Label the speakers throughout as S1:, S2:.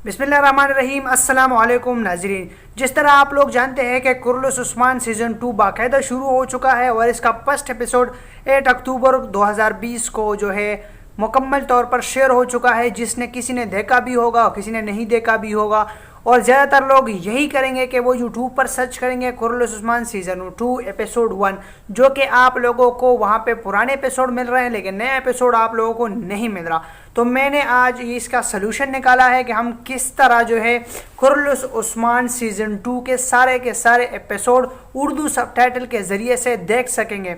S1: बिस्मिल्लाहिर्रहमानिर्रहीम। अस्सलाम वालेकुम नाज़रीन। जिस तरह आप लोग जानते हैं कि कुर्लुस उस्मान सीज़न 2 बाकायदा शुरू हो चुका है और इसका फर्स्ट एपिसोड 8 अक्टूबर 2020 को जो है मुकम्मल तौर पर शेयर हो चुका है। जिसने किसी ने देखा भी होगा और किसी ने नहीं देखा भी होगा, और ज़्यादातर लोग यही करेंगे कि वो यूट्यूब पर सर्च करेंगे कुर्लुस उस्मान सीज़न 2 एपिसोड 1, जो कि आप लोगों को वहाँ पे पुराने एपिसोड मिल रहे हैं लेकिन नया एपिसोड आप लोगों को नहीं मिल रहा। तो मैंने आज इसका सलूशन निकाला है कि हम किस तरह जो है कुर्लुस उस्मान सीज़न 2 के सारे एपिसोड उर्दू सबटाइटल के ज़रिए से देख सकेंगे।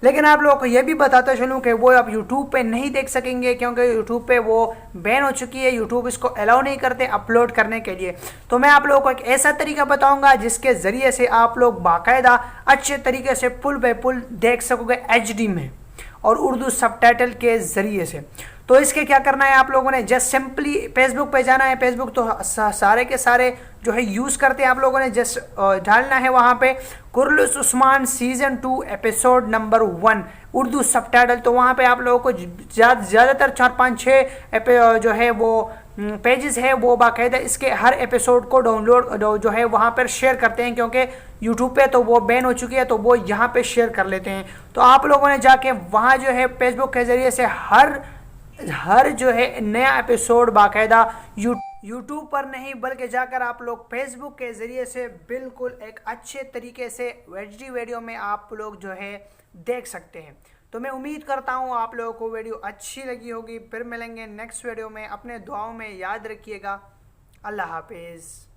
S1: लेकिन आप लोगों को ये भी बताता चलूँ कि वो आप यूट्यूब पे नहीं देख सकेंगे, क्योंकि यूट्यूब पे वो बैन हो चुकी है। यूट्यूब इसको अलाउ नहीं करते अपलोड करने के लिए। तो मैं आप लोगों को एक ऐसा तरीका बताऊंगा जिसके ज़रिए से आप लोग बाकायदा अच्छे तरीके से पुल बाय पुल देख सकोगे HD में और उर्दू सबटाइटल के ज़रिए से। तो इसके क्या करना है, आप लोगों ने जस्ट सिंपली फेसबुक पे जाना है। फेसबुक तो सारे के सारे जो है यूज़ करते हैं। आप लोगों ने जस्ट डालना है वहाँ पे Kurulus Osman season 2 episode number 1 Urdu subtitle. तो वहाँ पे आप लोगों को ज़्यादातर 4-5-6 जो है वो पेजेस है वो बाकायदा इसके हर एपिसोड को डाउनलोड जो है वहाँ पर शेयर करते हैं, क्योंकि यूट्यूब पे तो वो बैन हो चुकी है तो वो यहाँ पे शेयर कर लेते हैं। तो आप लोगों ने जाके वहाँ जो है फेसबुक के ज़रिए से हर जो है नया एपिसोड बाकायदा यूट्यूब पर नहीं बल्कि जाकर आप लोग फेसबुक के ज़रिए से बिल्कुल एक अच्छे तरीके से HD वीडियो में आप लोग जो है देख सकते हैं। तो मैं उम्मीद करता हूँ आप लोगों को वीडियो अच्छी लगी होगी। फिर मिलेंगे नेक्स्ट वीडियो में। अपने दुआओं में याद रखिएगा। अल्लाह हाफिज़।